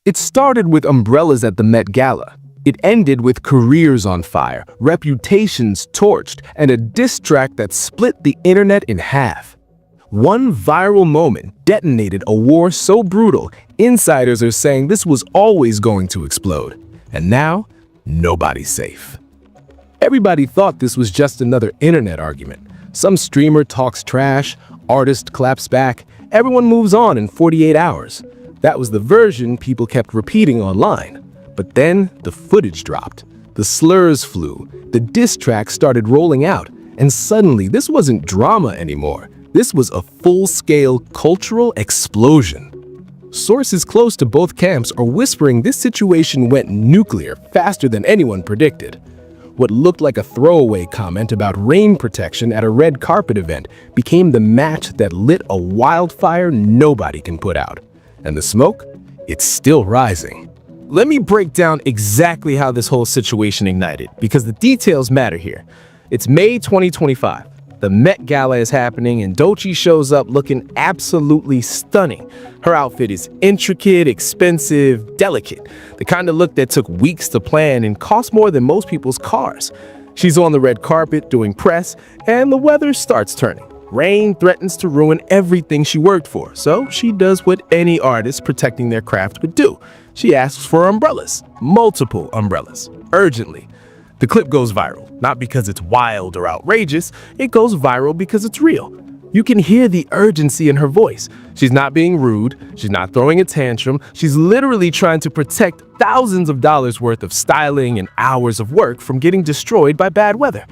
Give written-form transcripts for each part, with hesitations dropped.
It started with umbrellas at the Met Gala. It ended with careers on fire, reputations torched, and a diss track that split the internet in half. One viral moment detonated a war so brutal, insiders are saying this was always going to explode. And now, nobody's safe. Everybody thought this was just another internet argument. Some streamer talks trash, artist claps back, everyone moves on in 48 hours. That was the version people kept repeating online. But then the footage dropped. The slurs flew, the diss track started rolling out, and suddenly this wasn't drama anymore. This was a full-scale cultural explosion. Sources close to both camps are whispering this situation went nuclear faster than anyone predicted. What looked like a throwaway comment about rain protection at a red carpet event became the match that lit a wildfire nobody can put out. And the smoke? It's still rising. Let me break down exactly how this whole situation ignited, because the details matter here. It's May 2025. The Met Gala is happening and Doechii shows up looking absolutely stunning. Her outfit is intricate, expensive, delicate. The kind of look that took weeks to plan and cost more than most people's cars. She's on the red carpet doing press and the weather starts turning. Rain threatens to ruin everything she worked for, so she does what any artist protecting their craft would do. She asks for umbrellas, multiple umbrellas, urgently. The clip goes viral, not because it's wild or outrageous, it goes viral because it's real. You can hear the urgency in her voice. She's not being rude, she's not throwing a tantrum, she's literally trying to protect thousands of dollars worth of styling and hours of work from getting destroyed by bad weather.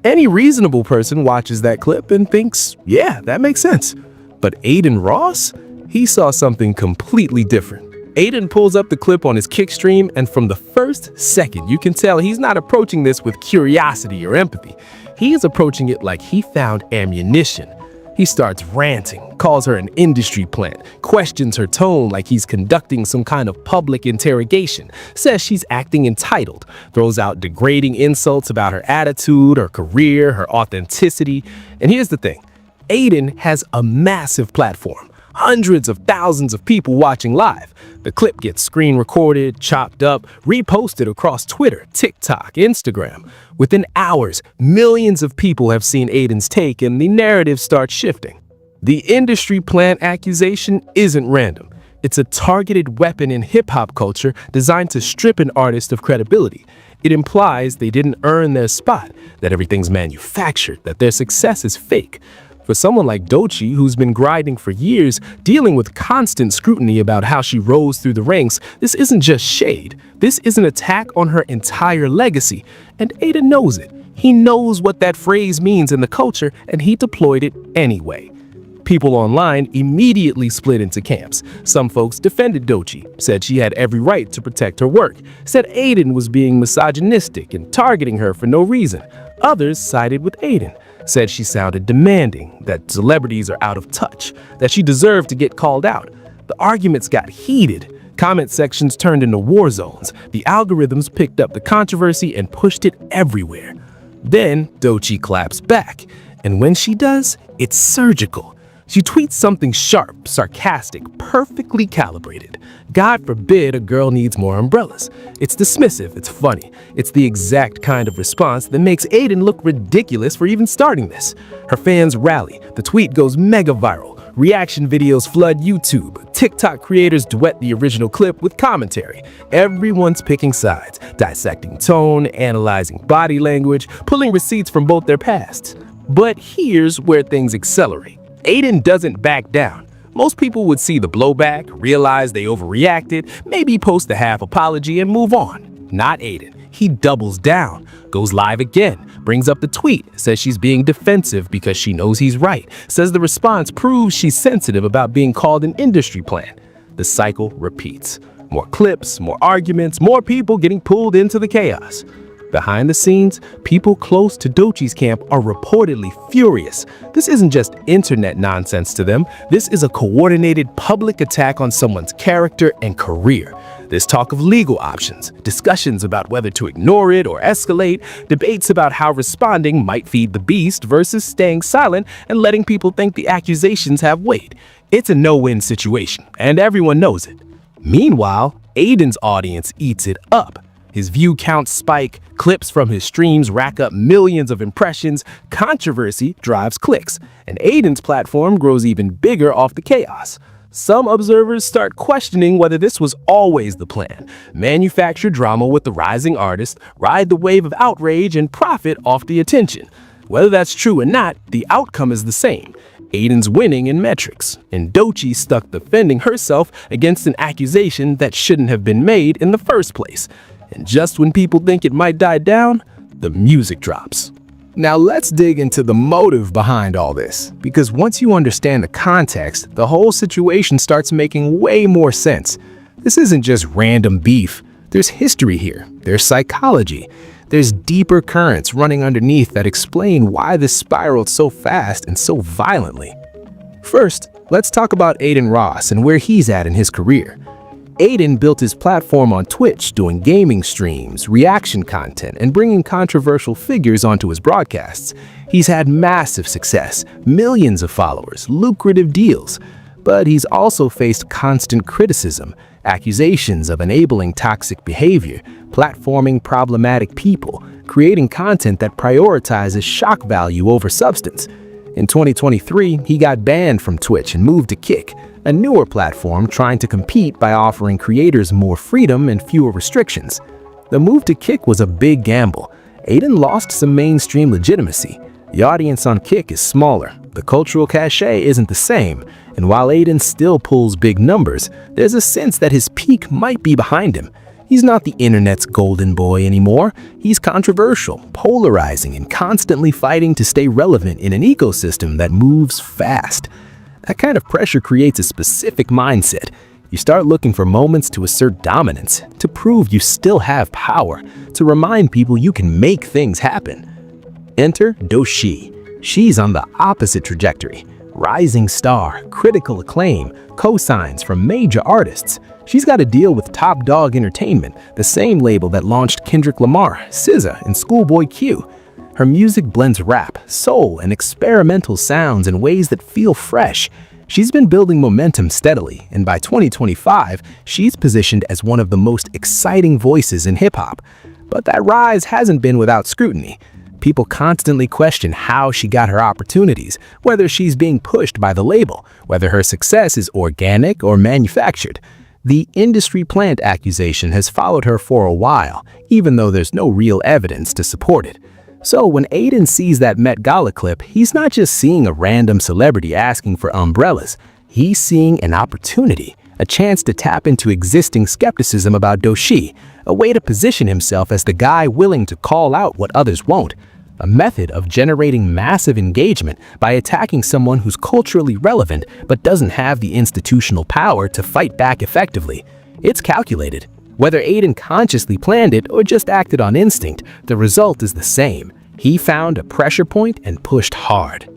Any reasonable person watches that clip and thinks, yeah, that makes sense. But Adin Ross? He saw something completely different. Adin pulls up the clip on his kick stream, and from the first second, you can tell he's not approaching this with curiosity or empathy. He is approaching it like he found ammunition. He starts ranting, calls her an industry plant, questions her tone like he's conducting some kind of public interrogation, says she's acting entitled, throws out degrading insults about her attitude, her career, her authenticity. And here's the thing, Adin has a massive platform. Hundreds of thousands of people watching live. The clip gets screen recorded, chopped up, reposted across Twitter, TikTok, Instagram. Within hours, millions of people have seen Adin's take and the narrative starts shifting. The industry plant accusation isn't random. It's a targeted weapon in hip-hop culture designed to strip an artist of credibility. It implies they didn't earn their spot, that everything's manufactured, that their success is fake. For someone like Doechii, who's been grinding for years, dealing with constant scrutiny about how she rose through the ranks, this isn't just shade. This is an attack on her entire legacy. And Adin knows it. He knows what that phrase means in the culture, and he deployed it anyway. People online immediately split into camps. Some folks defended Doechii, said she had every right to protect her work, said Adin was being misogynistic and targeting her for no reason. Others sided with Adin, said she sounded demanding, that celebrities are out of touch, that she deserved to get called out. The arguments got heated. Comment sections turned into war zones. The algorithms picked up the controversy and pushed it everywhere. Then Doechii claps back, and when she does, it's surgical. She tweets something sharp, sarcastic, perfectly calibrated. God forbid a girl needs more umbrellas. It's dismissive, it's funny. It's the exact kind of response that makes Adin look ridiculous for even starting this. Her fans rally, the tweet goes mega viral. Reaction videos flood YouTube. TikTok creators duet the original clip with commentary. Everyone's picking sides, dissecting tone, analyzing body language, pulling receipts from both their pasts. But here's where things accelerate. Adin doesn't back down. Most people would see the blowback, realize they overreacted, maybe post a half apology and move on. Not Adin. He doubles down, goes live again, brings up the tweet, says she's being defensive because she knows he's right, says the response proves she's sensitive about being called an industry plant. The cycle repeats. More clips, more arguments, more people getting pulled into the chaos. Behind the scenes, people close to Doechii's camp are reportedly furious. This isn't just internet nonsense to them. This is a coordinated public attack on someone's character and career. There's talk of legal options, discussions about whether to ignore it or escalate, debates about how responding might feed the beast versus staying silent and letting people think the accusations have weight. It's a no-win situation, and everyone knows it. Meanwhile, Adin's audience eats it up. His view counts spike, clips from his streams rack up millions of impressions, controversy drives clicks, and Adin's platform grows even bigger off the chaos. Some observers start questioning whether this was always the plan. Manufacture drama with the rising artist, ride the wave of outrage, and profit off the attention. Whether that's true or not, the outcome is the same. Adin's winning in metrics, and Doechii stuck defending herself against an accusation that shouldn't have been made in the first place. And just when people think it might die down, the music drops. Now let's dig into the motive behind all this, because once you understand the context, the whole situation starts making way more sense. This isn't just random beef. There's history here. There's psychology. There's deeper currents running underneath that explain why this spiraled so fast and so violently. First, let's talk about Adin Ross and where he's at in his career. Adin built his platform on Twitch, doing gaming streams, reaction content, and bringing controversial figures onto his broadcasts. He's had massive success, millions of followers, lucrative deals. But he's also faced constant criticism, accusations of enabling toxic behavior, platforming problematic people, creating content that prioritizes shock value over substance. In 2023, he got banned from Twitch and moved to Kick, a newer platform trying to compete by offering creators more freedom and fewer restrictions. The move to Kick was a big gamble. Adin lost some mainstream legitimacy. The audience on Kick is smaller, the cultural cachet isn't the same, and while Adin still pulls big numbers, there's a sense that his peak might be behind him. He's not the internet's golden boy anymore. He's controversial, polarizing, and constantly fighting to stay relevant in an ecosystem that moves fast. That kind of pressure creates a specific mindset. You start looking for moments to assert dominance, to prove you still have power, to remind people you can make things happen. Enter Doechii. She's on the opposite trajectory. Rising star, critical acclaim, cosigns from major artists. She's got a deal with Top Dog Entertainment, the same label that launched Kendrick Lamar, SZA, and Schoolboy Q. Her music blends rap, soul, and experimental sounds in ways that feel fresh. She's been building momentum steadily, and by 2025, she's positioned as one of the most exciting voices in hip-hop. But that rise hasn't been without scrutiny. People constantly question how she got her opportunities, whether she's being pushed by the label, whether her success is organic or manufactured. The industry plant accusation has followed her for a while, even though there's no real evidence to support it. So when Adin sees that Met Gala clip, he's not just seeing a random celebrity asking for umbrellas. He's seeing an opportunity, a chance to tap into existing skepticism about Doechii, a way to position himself as the guy willing to call out what others won't. A method of generating massive engagement by attacking someone who's culturally relevant but doesn't have the institutional power to fight back effectively. It's calculated. Whether Adin consciously planned it or just acted on instinct, the result is the same. He found a pressure point and pushed hard.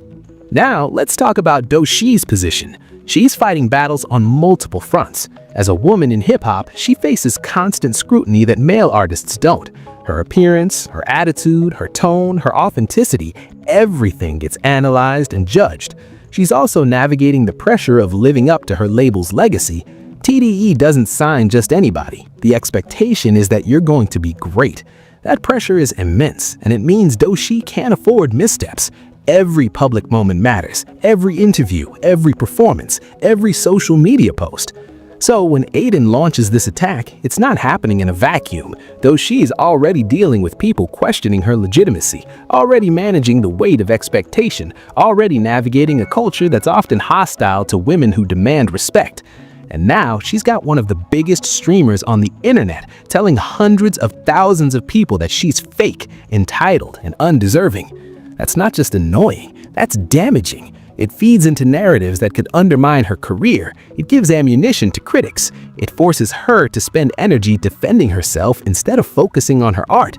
Now, let's talk about Doechii's position. She's fighting battles on multiple fronts. As a woman in hip-hop, she faces constant scrutiny that male artists don't. Her appearance, her attitude, her tone, her authenticity, everything gets analyzed and judged. She's also navigating the pressure of living up to her label's legacy. TDE doesn't sign just anybody. The expectation is that you're going to be great. That pressure is immense, and it means Doechii can't afford missteps. Every public moment matters. Every interview, every performance, every social media post. So when Adin launches this attack, it's not happening in a vacuum. Doechii's already dealing with people questioning her legitimacy, already managing the weight of expectation, already navigating a culture that's often hostile to women who demand respect. And now she's got one of the biggest streamers on the internet telling hundreds of thousands of people that she's fake, entitled, and undeserving. That's not just annoying, that's damaging. It feeds into narratives that could undermine her career. It gives ammunition to critics. It forces her to spend energy defending herself instead of focusing on her art.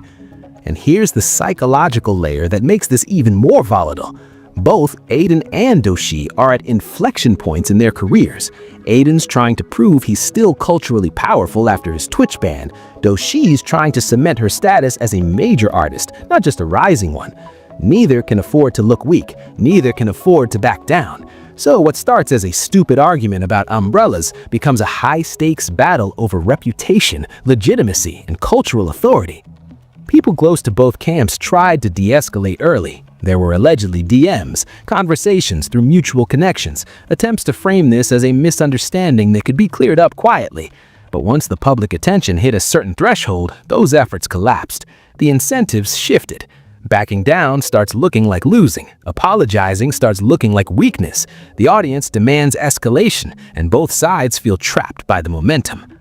And here's the psychological layer that makes this even more volatile. Both Adin and Doechii are at inflection points in their careers. Adin's trying to prove he's still culturally powerful after his Twitch ban. Doechii's trying to cement her status as a major artist, not just a rising one. Neither can afford to look weak. Neither can afford to back down. So what starts as a stupid argument about umbrellas becomes a high-stakes battle over reputation, legitimacy, and cultural authority. People close to both camps tried to de-escalate early. There were allegedly DMs, conversations through mutual connections, attempts to frame this as a misunderstanding that could be cleared up quietly. But once the public attention hit a certain threshold, those efforts collapsed. The incentives shifted. Backing down starts looking like losing. Apologizing starts looking like weakness. The audience demands escalation, and both sides feel trapped by the momentum.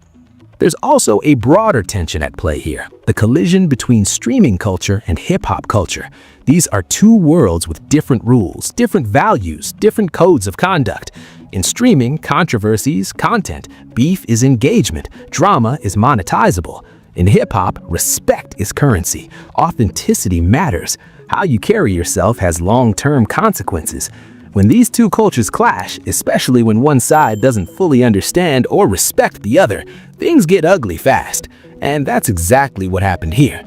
There's also a broader tension at play here, the collision between streaming culture and hip-hop culture. These are two worlds with different rules, different values, different codes of conduct. In streaming, controversies, content, beef is engagement, drama is monetizable. In hip-hop, respect is currency. Authenticity matters. How you carry yourself has long-term consequences. When these two cultures clash, especially when one side doesn't fully understand or respect the other, things get ugly fast. And that's exactly what happened here.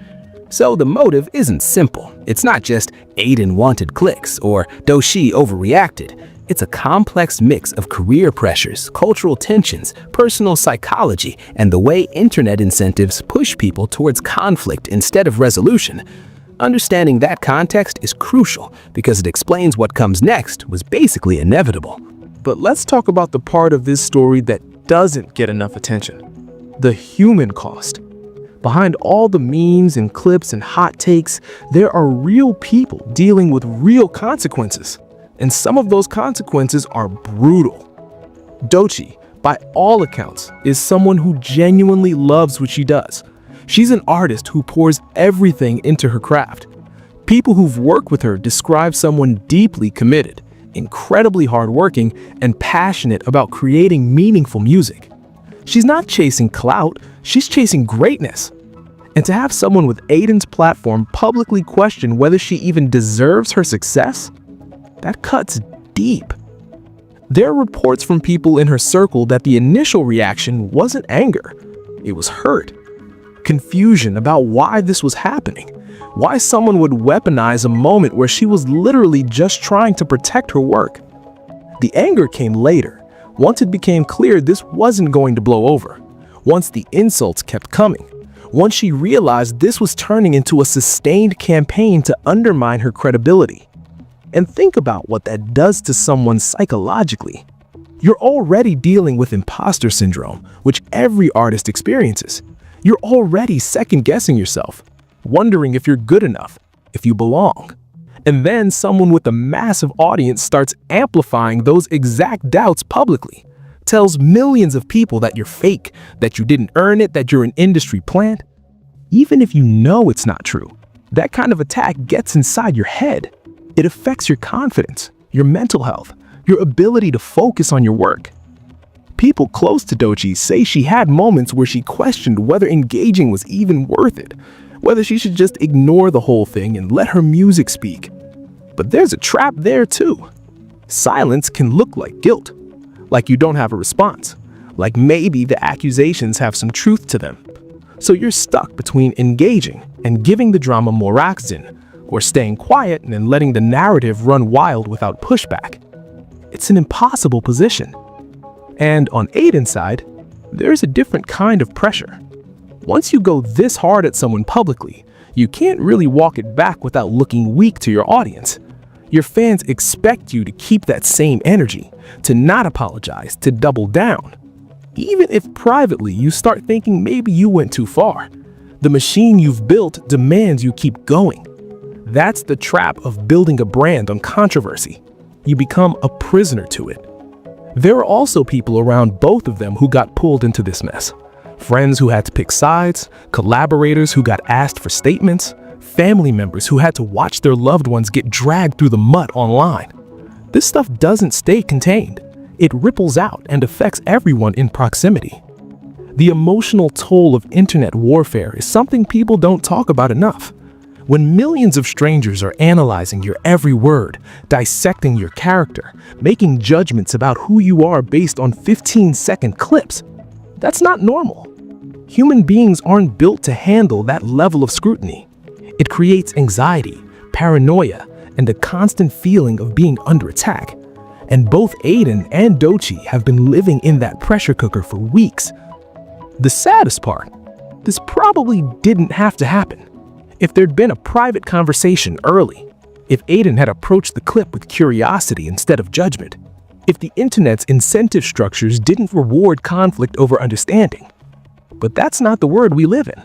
So the motive isn't simple. It's not just Adin wanted clicks or Doechii overreacted. It's a complex mix of career pressures, cultural tensions, personal psychology, and the way internet incentives push people towards conflict instead of resolution. Understanding that context is crucial because it explains what comes next was basically inevitable. But let's talk about the part of this story that doesn't get enough attention: the human cost. Behind all the memes and clips and hot takes, there are real people dealing with real consequences. And some of those consequences are brutal. Doechii, by all accounts, is someone who genuinely loves what she does. She's an artist who pours everything into her craft. People who've worked with her describe someone deeply committed, incredibly hardworking, and passionate about creating meaningful music. She's not chasing clout, she's chasing greatness. And to have someone with Adin's platform publicly question whether she even deserves her success, that cuts deep. There are reports from people in her circle that the initial reaction wasn't anger, it was hurt. Confusion about why this was happening, why someone would weaponize a moment where she was literally just trying to protect her work. The anger came later, once it became clear this wasn't going to blow over, once the insults kept coming, once she realized this was turning into a sustained campaign to undermine her credibility. And think about what that does to someone psychologically. You're already dealing with imposter syndrome, which every artist experiences. You're already second-guessing yourself, wondering if you're good enough, if you belong. And then someone with a massive audience starts amplifying those exact doubts publicly, tells millions of people that you're fake, that you didn't earn it, that you're an industry plant. Even if you know it's not true, that kind of attack gets inside your head. It affects your confidence, your mental health, your ability to focus on your work. People close to Doechii say she had moments where she questioned whether engaging was even worth it, whether she should just ignore the whole thing and let her music speak. But there's a trap there too. Silence can look like guilt, like you don't have a response, like maybe the accusations have some truth to them. So you're stuck between engaging and giving the drama more oxygen, or staying quiet and then letting the narrative run wild without pushback. It's an impossible position. And on Adin's side, there's a different kind of pressure. Once you go this hard at someone publicly, you can't really walk it back without looking weak to your audience. Your fans expect you to keep that same energy, to not apologize, to double down. Even if privately you start thinking maybe you went too far, the machine you've built demands you keep going. That's the trap of building a brand on controversy. You become a prisoner to it. There are also people around both of them who got pulled into this mess. Friends who had to pick sides, collaborators who got asked for statements, family members who had to watch their loved ones get dragged through the mud online. This stuff doesn't stay contained. It ripples out and affects everyone in proximity. The emotional toll of internet warfare is something people don't talk about enough. When millions of strangers are analyzing your every word, dissecting your character, making judgments about who you are based on 15-second clips, that's not normal. Human beings aren't built to handle that level of scrutiny. It creates anxiety, paranoia, and a constant feeling of being under attack. And both Adin and Doechii have been living in that pressure cooker for weeks. The saddest part, this probably didn't have to happen. If there'd been a private conversation early, if Adin had approached the clip with curiosity instead of judgment, if the internet's incentive structures didn't reward conflict over understanding. But that's not the world we live in.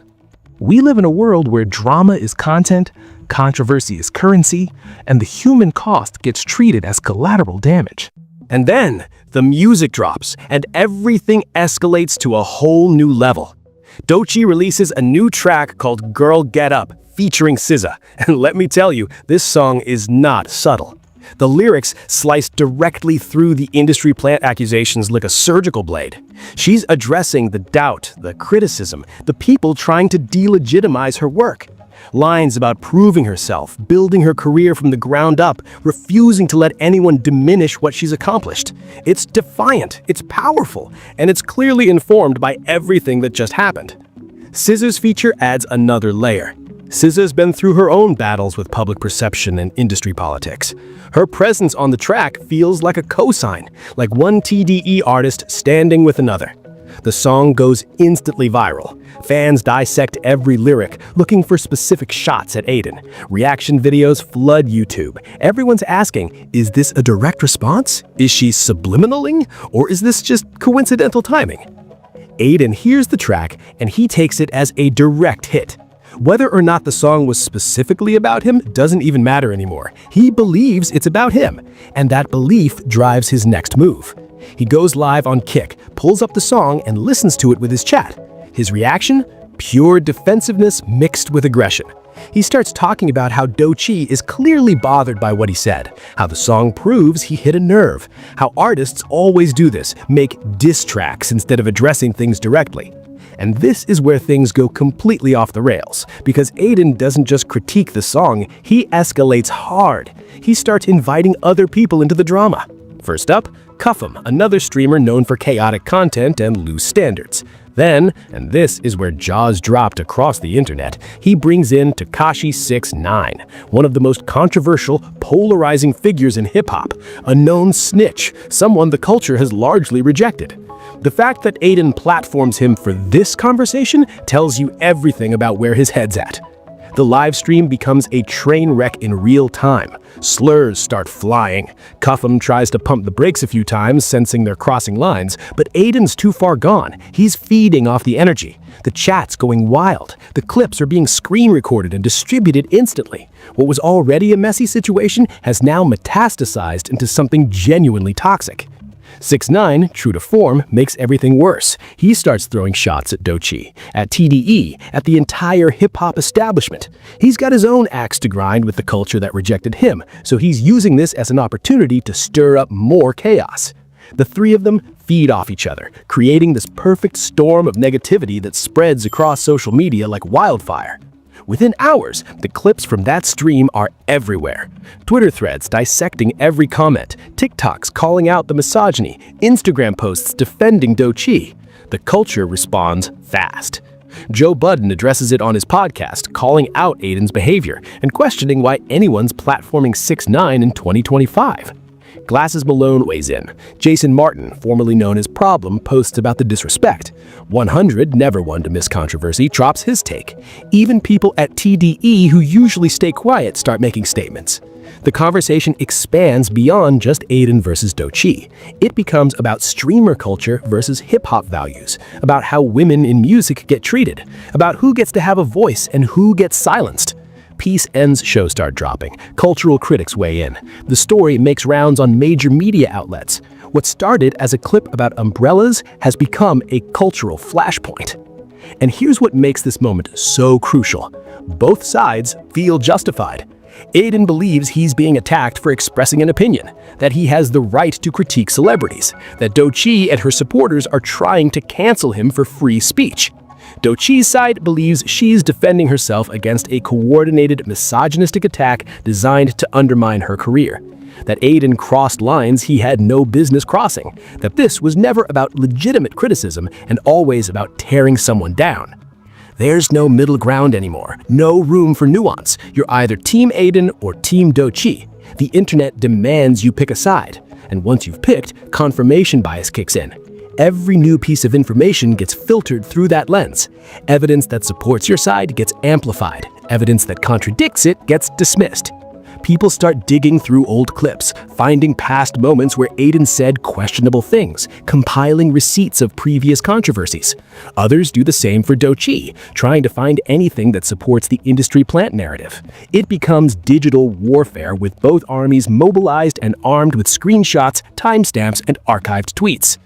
We live in a world where drama is content, controversy is currency, and the human cost gets treated as collateral damage. And then the music drops and everything escalates to a whole new level. Doechii releases a new track called Girl Get Up featuring 6ix9ine, and let me tell you, this song is not subtle. The lyrics slice directly through the industry plant accusations like a surgical blade. She's addressing the doubt, the criticism, the people trying to delegitimize her work. Lines about proving herself, building her career from the ground up, refusing to let anyone diminish what she's accomplished. It's defiant, it's powerful, and it's clearly informed by everything that just happened. 6ix9ine's feature adds another layer. 6ix9ine's been through her own battles with public perception and industry politics. Her presence on the track feels like a cosign, like one TDE artist standing with another. The song goes instantly viral. Fans dissect every lyric, looking for specific shots at Adin. Reaction videos flood YouTube. Everyone's asking, is this a direct response? Is she subliminaling? Or is this just coincidental timing? Adin hears the track, and he takes it as a direct hit. Whether or not the song was specifically about him doesn't even matter anymore. He believes it's about him, and that belief drives his next move. He goes live on Kick, pulls up the song, and listens to it with his chat. His reaction? Pure defensiveness mixed with aggression. He starts talking about how Doechii is clearly bothered by what he said, how the song proves he hit a nerve, how artists always do this, make diss tracks instead of addressing things directly. And this is where things go completely off the rails, because Adin doesn't just critique the song, he escalates hard. He starts inviting other people into the drama. First up, 6ix9ine, another streamer known for chaotic content and loose standards. Then, and this is where jaws dropped across the internet, he brings in Doechii 6ix9ine, one of the most controversial, polarizing figures in hip-hop, a known snitch, someone the culture has largely rejected. The fact that Adin platforms him for this conversation tells you everything about where his head's at. The live stream becomes a train wreck in real time. Slurs start flying. 6ix9ine tries to pump the brakes a few times, sensing they're crossing lines, but Adin's too far gone. He's feeding off the energy. The chat's going wild. The clips are being screen recorded and distributed instantly. What was already a messy situation has now metastasized into something genuinely toxic. 6ix9ine, true to form, makes everything worse. He starts throwing shots at Doechii, at TDE, at the entire hip-hop establishment. He's got his own axe to grind with the culture that rejected him, so he's using this as an opportunity to stir up more chaos. The three of them feed off each other, creating this perfect storm of negativity that spreads across social media like wildfire. Within hours, the clips from that stream are everywhere. Twitter threads dissecting every comment, TikToks calling out the misogyny, Instagram posts defending Doechii. The culture responds fast. Joe Budden addresses it on his podcast, calling out Adin's behavior and questioning why anyone's platforming 6ix9ine in 2025. Glasses Malone weighs in. Jason Martin, formerly known as Problem, posts about the disrespect. 100, never one to miss controversy, drops his take. Even people at TDE who usually stay quiet start making statements. The conversation expands beyond just Adin versus Doechii. It becomes about streamer culture versus hip-hop values, about how women in music get treated, about who gets to have a voice and who gets silenced. Piece ends, shows start dropping. Cultural critics weigh in. The story makes rounds on major media outlets. What started as a clip about umbrellas has become a cultural flashpoint. And here's what makes this moment so crucial. Both sides feel justified. Adin believes he's being attacked for expressing an opinion, that he has the right to critique celebrities, that Doechii and her supporters are trying to cancel him for free speech. Doechii's side believes she's defending herself against a coordinated misogynistic attack designed to undermine her career. That Adin crossed lines he had no business crossing. That this was never about legitimate criticism and always about tearing someone down. There's no middle ground anymore, no room for nuance. You're either Team Adin or Team Doechii. The internet demands you pick a side. And once you've picked, confirmation bias kicks in. Every new piece of information gets filtered through that lens. Evidence that supports your side gets amplified. Evidence that contradicts it gets dismissed. People start digging through old clips, finding past moments where Adin said questionable things, compiling receipts of previous controversies. Others do the same for Doechii, trying to find anything that supports the industry plant narrative. It becomes digital warfare with both armies mobilized and armed with screenshots, timestamps, and archived tweets.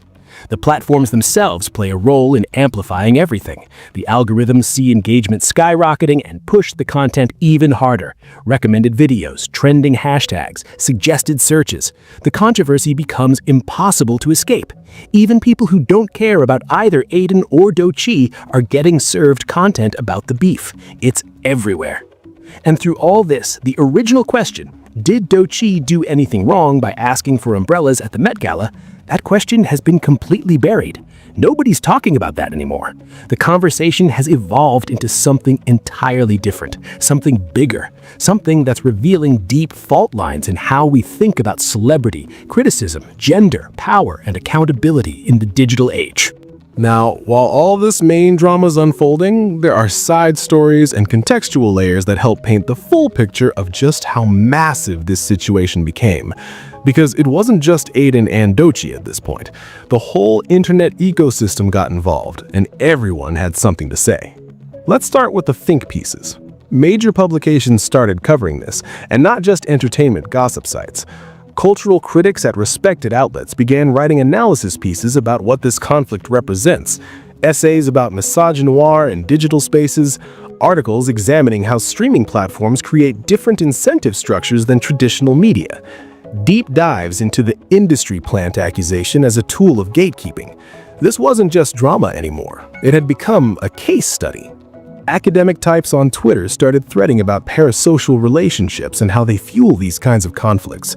The platforms themselves play a role in amplifying everything. The algorithms see engagement skyrocketing and push the content even harder. Recommended videos, trending hashtags, suggested searches. The controversy becomes impossible to escape. Even people who don't care about either Adin or Doechii are getting served content about the beef. It's everywhere. And through all this, the original question, did Doechii do anything wrong by asking for umbrellas at the Met Gala? That question has been completely buried. Nobody's talking about that anymore. The conversation has evolved into something entirely different, something bigger, something that's revealing deep fault lines in how we think about celebrity, criticism, gender, power, and accountability in the digital age. Now, while all this main drama is unfolding, there are side stories and contextual layers that help paint the full picture of just how massive this situation became. Because it wasn't just Adin and Doechii at this point. The whole internet ecosystem got involved, and everyone had something to say. Let's start with the think pieces. Major publications started covering this, and not just entertainment gossip sites. Cultural critics at respected outlets began writing analysis pieces about what this conflict represents, essays about misogynoir and digital spaces, articles examining how streaming platforms create different incentive structures than traditional media, deep dives into the industry plant accusation as a tool of gatekeeping. This wasn't just drama anymore. It had become a case study. Academic types on Twitter started threading about parasocial relationships and how they fuel these kinds of conflicts.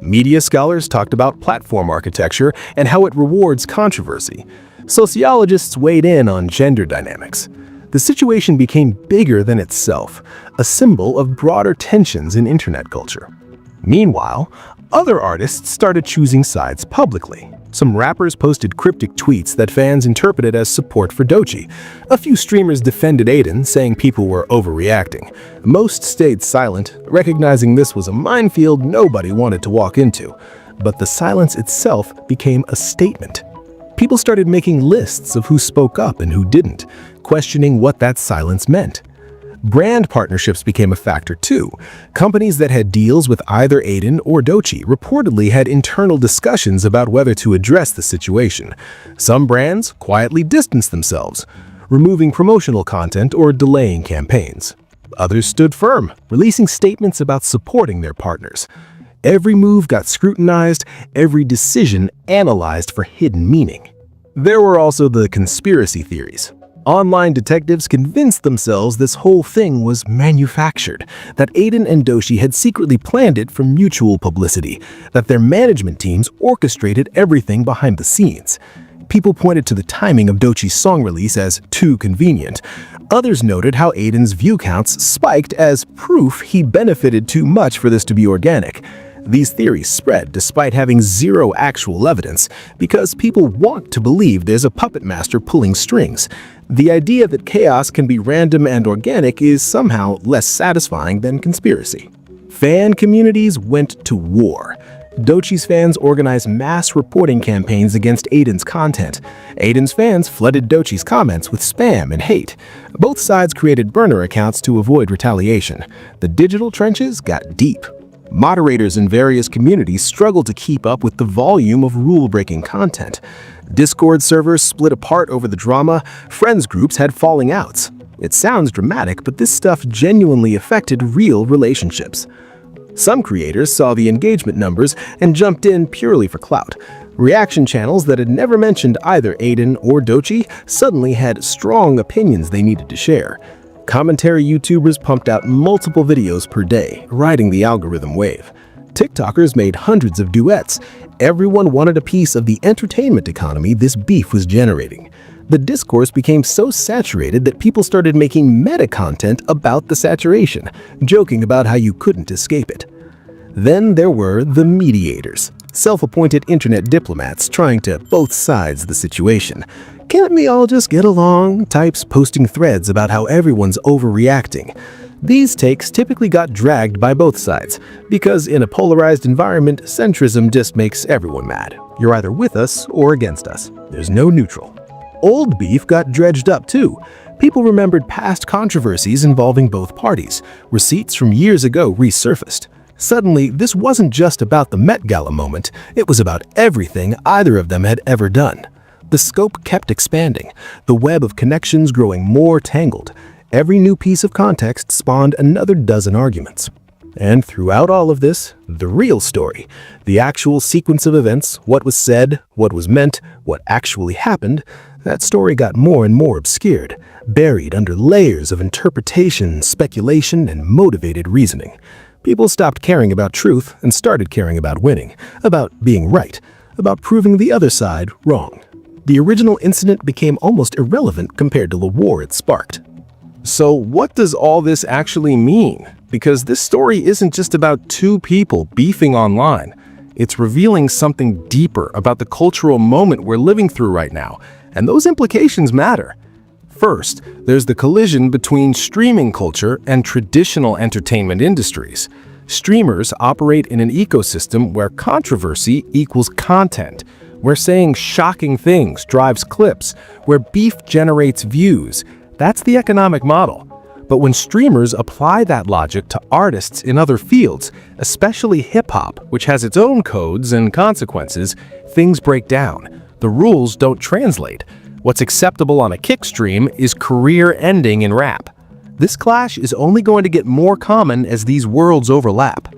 Media scholars talked about platform architecture and how it rewards controversy. Sociologists weighed in on gender dynamics. The situation became bigger than itself, a symbol of broader tensions in internet culture. Meanwhile, other artists started choosing sides publicly. Some rappers posted cryptic tweets that fans interpreted as support for Doechii. A few streamers defended Adin, saying people were overreacting. Most stayed silent, recognizing this was a minefield nobody wanted to walk into. But the silence itself became a statement. People started making lists of who spoke up and who didn't, questioning what that silence meant. Brand partnerships became a factor too. Companies that had deals with either Adin or Doechii reportedly had internal discussions about whether to address the situation. Some brands quietly distanced themselves, removing promotional content or delaying campaigns. Others stood firm, releasing statements about supporting their partners. Every move got scrutinized, every decision analyzed for hidden meaning. There were also the conspiracy theories. Online detectives convinced themselves this whole thing was manufactured, that Adin and Doechii had secretly planned it for mutual publicity, that their management teams orchestrated everything behind the scenes. People pointed to the timing of Doechii's song release as too convenient. Others noted how Adin's view counts spiked as proof he benefited too much for this to be organic. These theories spread despite having zero actual evidence, because people want to believe there's a puppet master pulling strings. The idea that chaos can be random and organic is somehow less satisfying than conspiracy. Fan communities went to war. Doechii's fans organized mass reporting campaigns against Adin's content. Adin's fans flooded Doechii's comments with spam and hate. Both sides created burner accounts to avoid retaliation. The digital trenches got deep. Moderators in various communities struggled to keep up with the volume of rule-breaking content. Discord servers split apart over the drama. Friends groups had falling outs. It sounds dramatic, but this stuff genuinely affected real relationships. Some creators saw the engagement numbers and jumped in purely for clout. Reaction channels that had never mentioned either Adin or Doechii suddenly had strong opinions they needed to share. Commentary YouTubers pumped out multiple videos per day, riding the algorithm wave. TikTokers made hundreds of duets. Everyone wanted a piece of the entertainment economy this beef was generating. The discourse became so saturated that people started making meta content about the saturation, joking about how you couldn't escape it. Then there were the mediators. self-appointed internet diplomats trying to both sides of the situation. Can't we all just get along? Types posting threads about how everyone's overreacting. These takes typically got dragged by both sides, because in a polarized environment, centrism just makes everyone mad. You're either with us or against us. There's no neutral. Old beef got dredged up too. People remembered past controversies involving both parties. Receipts from years ago resurfaced. Suddenly, this wasn't just about the Met Gala moment, it was about everything either of them had ever done. The scope kept expanding, the web of connections growing more tangled. Every new piece of context spawned another dozen arguments. And throughout all of this, the real story, the actual sequence of events, what was said, what was meant, what actually happened, that story got more and more obscured, buried under layers of interpretation, speculation, and motivated reasoning. People stopped caring about truth and started caring about winning, about being right, about proving the other side wrong. The original incident became almost irrelevant compared to the war it sparked. So what does all this actually mean? Because this story isn't just about two people beefing online. It's revealing something deeper about the cultural moment we're living through right now, and those implications matter. First, there's the collision between streaming culture and traditional entertainment industries. Streamers operate in an ecosystem where controversy equals content, where saying shocking things drives clips, where beef generates views. That's the economic model. But when streamers apply that logic to artists in other fields, especially hip-hop, which has its own codes and consequences, things break down. The rules don't translate. What's acceptable on a kick stream is career-ending in rap. This clash is only going to get more common as these worlds overlap.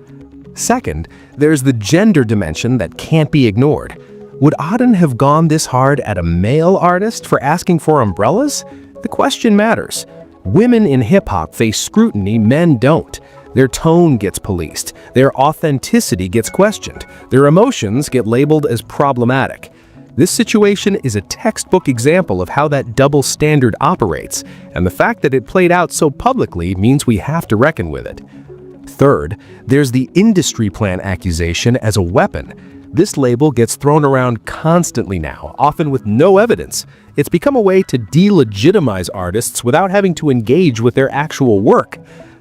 Second, there's the gender dimension that can't be ignored. Would Adin have gone this hard at a male artist for asking for umbrellas? The question matters. Women in hip-hop face scrutiny men don't. Their tone gets policed. Their authenticity gets questioned. Their emotions get labeled as problematic. This situation is a textbook example of how that double standard operates, and the fact that it played out so publicly means we have to reckon with it. Third, there's the industry plan accusation as a weapon. This label gets thrown around constantly now, often with no evidence. It's become a way to delegitimize artists without having to engage with their actual work.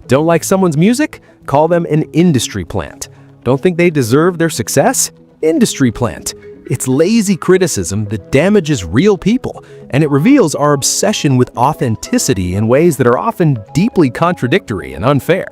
Don't like someone's music? Call them an industry plant. Don't think they deserve their success? Industry plant. It's lazy criticism that damages real people, and it reveals our obsession with authenticity in ways that are often deeply contradictory and unfair.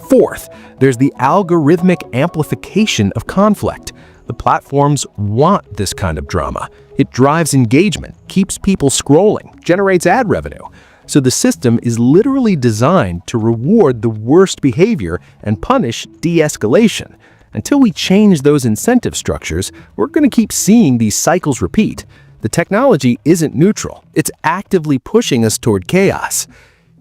Fourth, there's the algorithmic amplification of conflict. The platforms want this kind of drama. It drives engagement, keeps people scrolling, generates ad revenue. So the system is literally designed to reward the worst behavior and punish de-escalation. Until we change those incentive structures, we're going to keep seeing these cycles repeat. The technology isn't neutral. It's actively pushing us toward chaos.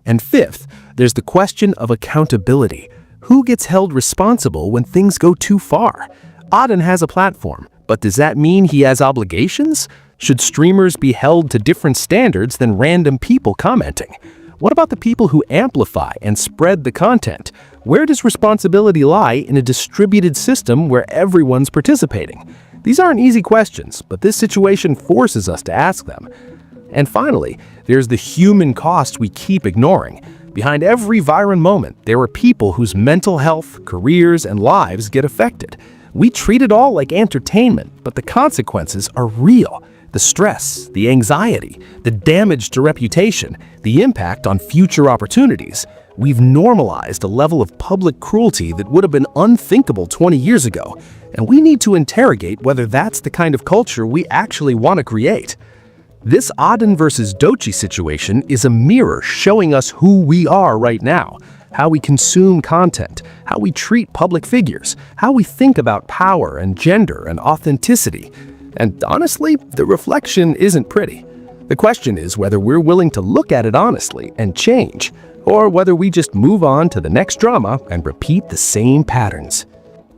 And fifth, there's the question of accountability. Who gets held responsible when things go too far? Adin has a platform, but does that mean he has obligations? Should streamers be held to different standards than random people commenting? What about the people who amplify and spread the content? Where does responsibility lie in a distributed system where everyone's participating? These aren't easy questions, but this situation forces us to ask them. And finally, there's the human cost we keep ignoring. Behind every viral moment, there are people whose mental health, careers, and lives get affected. We treat it all like entertainment, but the consequences are real. The stress, the anxiety, the damage to reputation, the impact on future opportunities. We've normalized a level of public cruelty that would have been unthinkable 20 years ago, and we need to interrogate whether that's the kind of culture we actually want to create. This Adin versus Doechii situation is a mirror showing us who we are right now, how we consume content, how we treat public figures, how we think about power and gender and authenticity. And honestly, the reflection isn't pretty. The question is whether we're willing to look at it honestly and change, or whether we just move on to the next drama and repeat the same patterns.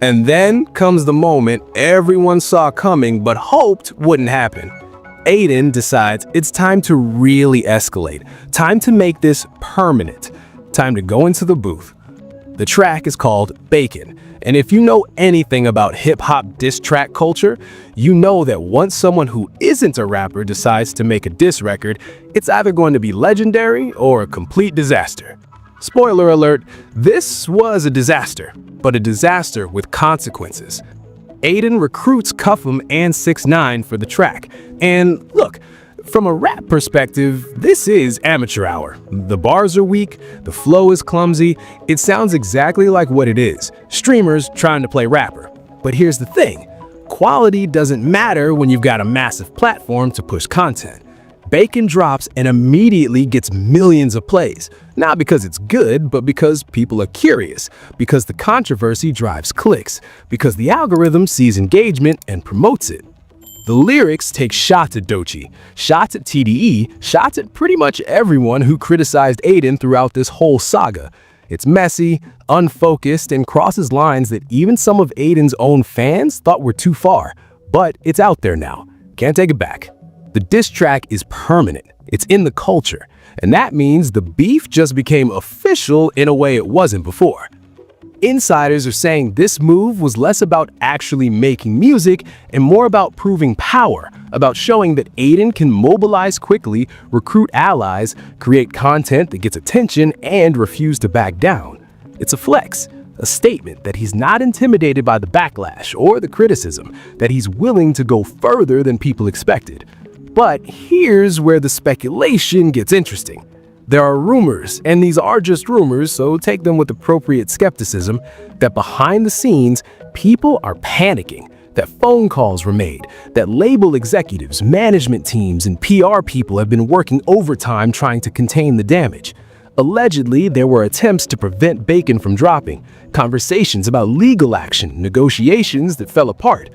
And then comes the moment everyone saw coming but hoped wouldn't happen. Adin decides it's time to really escalate, time to make this permanent, time to go into the booth. The track is called Bacon, and if you know anything about hip-hop diss track culture, you know that once someone who isn't a rapper decides to make a diss record, it's either going to be legendary or a complete disaster. Spoiler alert, this was a disaster, but a disaster with consequences. Adin recruits Cuff'em and 6ix9ine for the track, and look, from a rap perspective, this is amateur hour. The bars are weak, the flow is clumsy, it sounds exactly like what it is, streamers trying to play rapper. But here's the thing, quality doesn't matter when you've got a massive platform to push content. Bacon drops and immediately gets millions of plays, not because it's good, but because people are curious, because the controversy drives clicks, because the algorithm sees engagement and promotes it. The lyrics take shots at Doechii, shots at TDE, shots at pretty much everyone who criticized Adin throughout this whole saga. It's messy, unfocused, and crosses lines that even some of Adin's own fans thought were too far. But it's out there now. Can't take it back. The diss track is permanent. It's in the culture. And that means the beef just became official in a way it wasn't before. Insiders are saying this move was less about actually making music and more about proving power, about showing that Adin can mobilize quickly, recruit allies, create content that gets attention, and refuse to back down. It's a flex, a statement that he's not intimidated by the backlash or the criticism, that he's willing to go further than people expected. But here's where the speculation gets interesting. There are rumors, and these are just rumors, so take them with appropriate skepticism, that behind the scenes, people are panicking, that phone calls were made, that label executives, management teams, and PR people have been working overtime trying to contain the damage. Allegedly, there were attempts to prevent Bacon from dropping, conversations about legal action, negotiations that fell apart.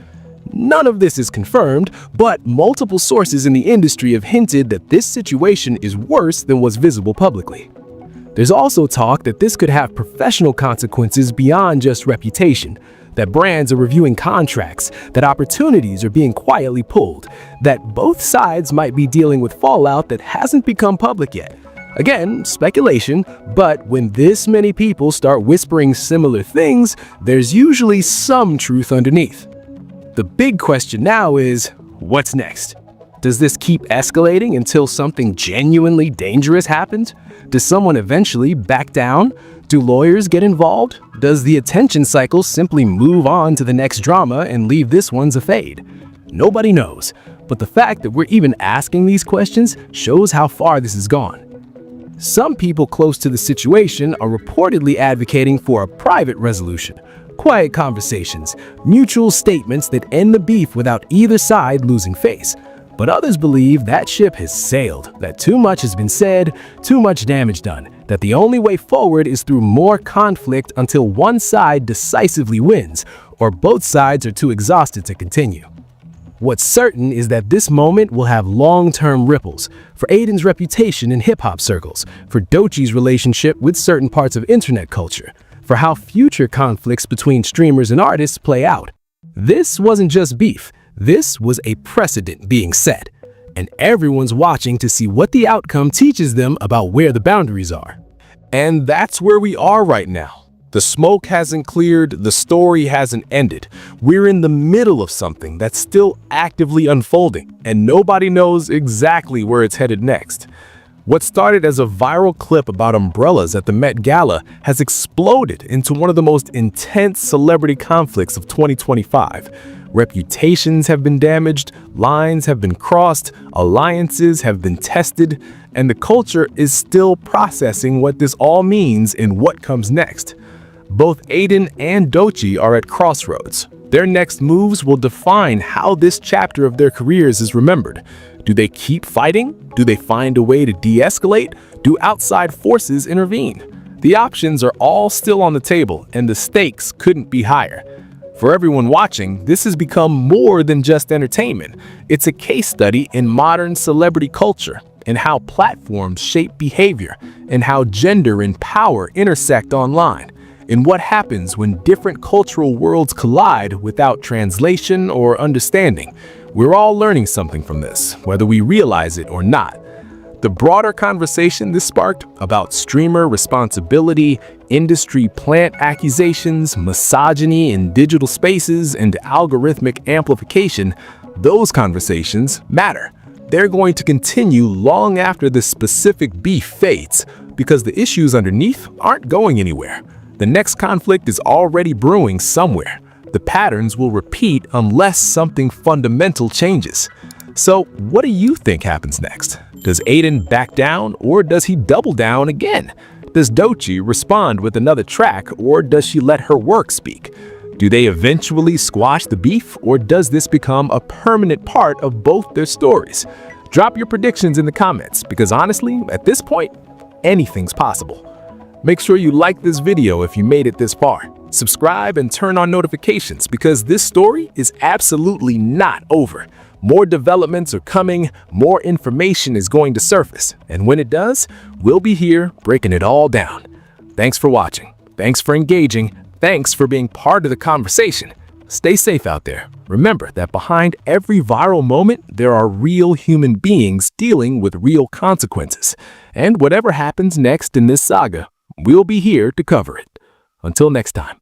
None of this is confirmed, but multiple sources in the industry have hinted that this situation is worse than what's visible publicly. There's also talk that this could have professional consequences beyond just reputation, that brands are reviewing contracts, that opportunities are being quietly pulled, that both sides might be dealing with fallout that hasn't become public yet. Again, speculation, but when this many people start whispering similar things, there's usually some truth underneath. The big question now is, what's next? Does this keep escalating until something genuinely dangerous happens? Does someone eventually back down? Do lawyers get involved? Does the attention cycle simply move on to the next drama and leave this one's a fade? Nobody knows, but the fact that we're even asking these questions shows how far this has gone. Some people close to the situation are reportedly advocating for a private resolution. Quiet conversations, mutual statements that end the beef without either side losing face. But others believe that ship has sailed, that too much has been said, too much damage done, that the only way forward is through more conflict until one side decisively wins, or both sides are too exhausted to continue. What's certain is that this moment will have long-term ripples for Adin's reputation in hip-hop circles, for Doechii's relationship with certain parts of internet culture, for how future conflicts between streamers and artists play out. This wasn't just beef, this was a precedent being set, and everyone's watching to see what the outcome teaches them about where the boundaries are. And that's where we are right now. The smoke hasn't cleared, the story hasn't ended. We're in the middle of something that's still actively unfolding, and nobody knows exactly where it's headed next. What started as a viral clip about umbrellas at the Met Gala has exploded into one of the most intense celebrity conflicts of 2025. Reputations have been damaged, lines have been crossed, alliances have been tested, and the culture is still processing what this all means and what comes next. Both Adin and Doechii are at crossroads. Their next moves will define how this chapter of their careers is remembered. Do they keep fighting? Do they find a way to de-escalate? Do outside forces intervene? The options are all still on the table, and the stakes couldn't be higher. For everyone watching, this has become more than just entertainment. It's a case study in modern celebrity culture, in how platforms shape behavior, and how gender and power intersect online, in what happens when different cultural worlds collide without translation or understanding. We're all learning something from this, whether we realize it or not. The broader conversation this sparked about streamer responsibility, industry plant accusations, misogyny in digital spaces, and algorithmic amplification, those conversations matter. They're going to continue long after this specific beef fades, because the issues underneath aren't going anywhere. The next conflict is already brewing somewhere. The patterns will repeat unless something fundamental changes. So, what do you think happens next? Does Adin back down, or does he double down again? Does Doechii respond with another track, or does she let her work speak? Do they eventually squash the beef, or does this become a permanent part of both their stories? Drop your predictions in the comments, because honestly, at this point, anything's possible. Make sure you like this video if you made it this far. Subscribe and turn on notifications, because this story is absolutely not over. More developments are coming, more information is going to surface, and when it does, we'll be here breaking it all down. Thanks for watching. Thanks for engaging. Thanks for being part of the conversation. Stay safe out there. Remember that behind every viral moment, there are real human beings dealing with real consequences. And whatever happens next in this saga, we'll be here to cover it. Until next time.